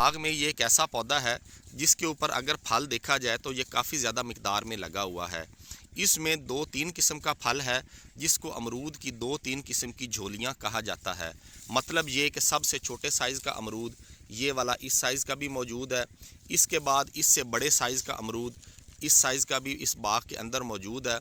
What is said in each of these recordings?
बाग में ये एक ऐसा पौधा है जिसके ऊपर अगर फल देखा जाए तो ये काफ़ी ज़्यादा मिकदार में लगा हुआ है। इसमें 2-3 किस्म का फल है जिसको अमरूद की 2-3 किस्म की झोलियाँ कहा जाता है। मतलब ये कि सबसे छोटे साइज़ का अमरूद ये वाला इस साइज़ का भी मौजूद है, इसके बाद इससे बड़े साइज़ का अमरूद इस साइज़ का भी इस बाग के अंदर मौजूद है।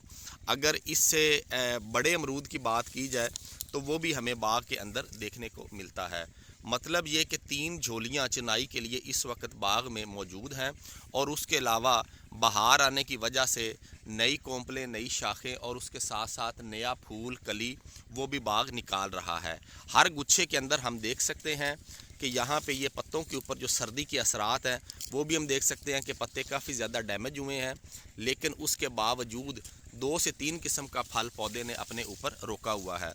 अगर इससे बड़े अमरूद की बात की जाए तो वो भी हमें बाग के अंदर देखने को मिलता है। मतलब ये कि 3 झोलियाँ चुनाई के लिए इस वक्त बाग में मौजूद हैं और उसके अलावा बहार आने की वजह से नई कोंपलें, नई शाखें और उसके साथ साथ नया फूल कली वो भी बाग निकाल रहा है। हर गुच्छे के अंदर हम देख सकते हैं कि यहाँ पे ये पत्तों के ऊपर जो सर्दी के असरात हैं वो भी हम देख सकते हैं कि पत्ते काफ़ी ज़्यादा डैमेज हुए हैं, लेकिन उसके बावजूद 2 से 3 किस्म का फल पौधे ने अपने ऊपर रोका हुआ है।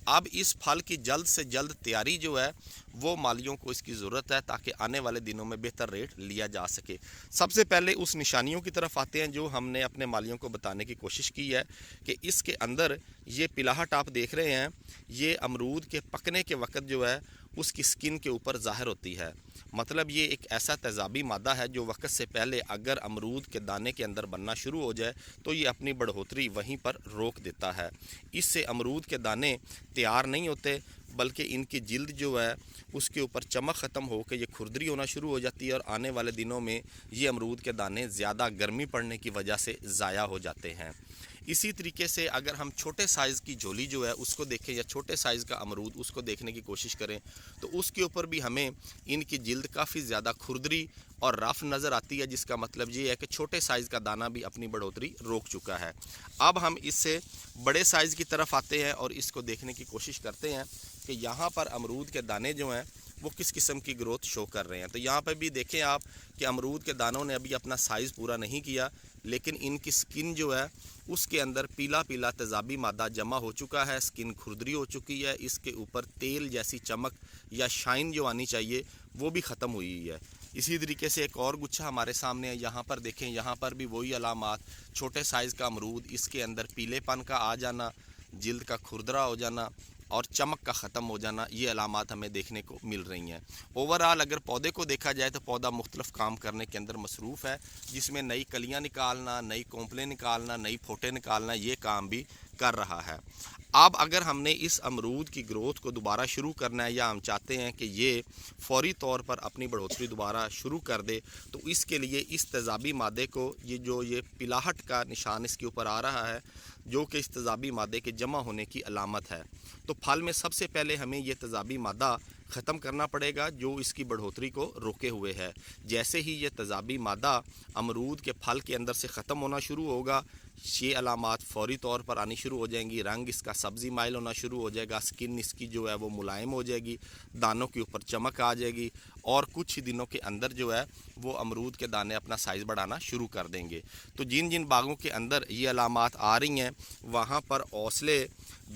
अब इस फल की जल्द से जल्द तैयारी जो है वो मालियों को इसकी ज़रूरत है ताकि आने वाले दिनों में बेहतर रेट लिया जा सके। सबसे पहले उस निशानियों की तरफ आते हैं जो हमने अपने मालियों को बताने की कोशिश की है कि इसके अंदर ये पिलाहट आप देख रहे हैं, ये अमरूद के पकने के वक्त जो है उसकी स्किन के ऊपर ज़ाहिर होती है। मतलब ये एक ऐसा तेज़ाबी मादा है जो वक्त से पहले अगर अमरूद के दाने के अंदर बनना शुरू हो जाए तो ये अपनी बढ़ोतरी वहीं पर रोक देता है। इससे अमरूद के दाने तैयार नहीं होते बल्कि इनकी जिल्द जो है उसके ऊपर चमक ख़त्म हो के ये खुरदरी होना शुरू हो जाती है और आने वाले दिनों में ये अमरूद के दाने ज़्यादा गर्मी पड़ने की वजह से ज़ाया हो जाते हैं। इसी तरीके से अगर हम छोटे साइज़ की झोली जो है उसको देखें या छोटे साइज़ का अमरूद उसको देखने की कोशिश करें तो उसके ऊपर भी हमें इनकी जिल्द काफ़ी ज़्यादा खुरदरी और रफ नज़र आती है, जिसका मतलब ये है कि छोटे साइज़ का दाना भी अपनी बढ़ोतरी रोक चुका है। अब हम इससे बड़े साइज़ की तरफ आते हैं और इसको देखने की कोशिश करते हैं कि यहाँ पर अमरूद के दाने जो हैं वो किस किस्म की ग्रोथ शो कर रहे हैं। तो यहाँ पर भी देखें आप कि अमरूद के दानों ने अभी अपना साइज़ पूरा नहीं किया, लेकिन इनकी स्किन जो है उसके अंदर पीला पीला तेज़ाबी मादा जमा हो चुका है, स्किन खुरदरी हो चुकी है, इसके ऊपर तेल जैसी चमक या शाइन जो आनी चाहिए वो भी ख़त्म हुई है। इसी तरीके से एक और गुच्छा हमारे सामने है, यहाँ पर देखें, यहाँ पर भी वही अलामात, छोटे साइज़ का अमरूद, इसके अंदर पीलेपन का आ जाना, जिल्द का खुरदरा हो जाना और चमक का ख़त्म हो जाना, ये अलामात हमें देखने को मिल रही हैं। ओवरऑल अगर पौधे को देखा जाए तो पौधा मुख्तलिफ़ काम करने के अंदर मसरूफ़ है, जिसमें नई कलियाँ निकालना, नई कोंपलें निकालना, नई फोटे निकालना, ये काम भी कर रहा है। अब अगर हमने इस अमरूद की ग्रोथ को दोबारा शुरू करना है या हम चाहते हैं कि ये फ़ौरी तौर पर अपनी बढ़ोतरी दोबारा शुरू कर दे, तो इसके लिए इस तेज़ाबी मादे को ये पिलाहट का निशान इसके ऊपर आ रहा है जो कि इस तेज़ाबी मादे के जमा होने की अलामत है। तो फल में सबसे पहले हमें ये तेज़ाबी मादा ख़त्म करना पड़ेगा जो इसकी बढ़ोतरी को रोके हुए है। जैसे ही ये तेज़ाबी मादा अमरूद के फल के अंदर से ख़त्म होना शुरू होगा, ये अलामात फ़ौरी तौर पर आनी शुरू हो जाएंगी। रंग इसका सब्ज़ी माइल होना शुरू हो जाएगा, स्किन इसकी जो है वो मुलायम हो जाएगी, दानों के ऊपर चमक आ जाएगी और कुछ ही दिनों के अंदर जो है वो अमरूद के दाने अपना साइज़ बढ़ाना शुरू कर देंगे। तो जिन जिन बागों के अंदर ये अलामात आ रही हैं वहाँ पर औसले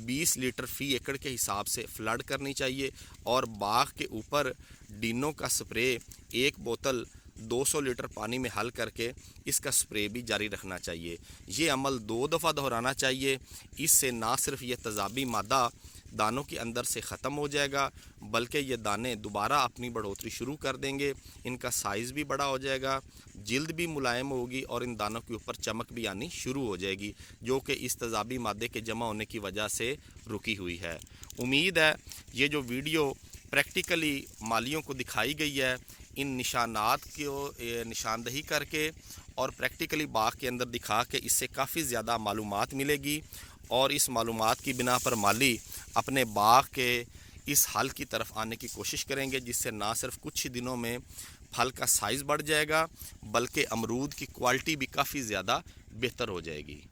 20 लीटर फ़ी एकड़ के हिसाब से फ्लड करनी चाहिए और बाग के ऊपर डीनो का स्प्रे 1 बोतल 200 लीटर पानी में हल करके इसका स्प्रे भी जारी रखना चाहिए। ये अमल 2 दफ़ा दोहराना चाहिए। इससे ना सिर्फ ये तेज़ाबी मादा दानों के अंदर से ख़त्म हो जाएगा बल्कि ये दाने दोबारा अपनी बढ़ोतरी शुरू कर देंगे, इनका साइज़ भी बड़ा हो जाएगा, जिल्द भी मुलायम होगी और इन दानों के ऊपर चमक भी आनी शुरू हो जाएगी जो कि इस तेज़ाबी मादे के जमा होने की वजह से रुकी हुई है। उम्मीद है ये जो वीडियो प्रैक्टिकली मालियों को दिखाई गई है, इन निशानात को निशानदही करके और प्रैक्टिकली बाग के अंदर दिखा के इससे काफ़ी ज़्यादा मालूमात मिलेगी और इस मालूमात की बिना पर माली अपने बाग के इस हल की तरफ आने की कोशिश करेंगे, जिससे ना सिर्फ कुछ ही दिनों में फल का साइज़ बढ़ जाएगा बल्कि अमरूद की क्वालिटी भी काफ़ी ज़्यादा बेहतर हो जाएगी।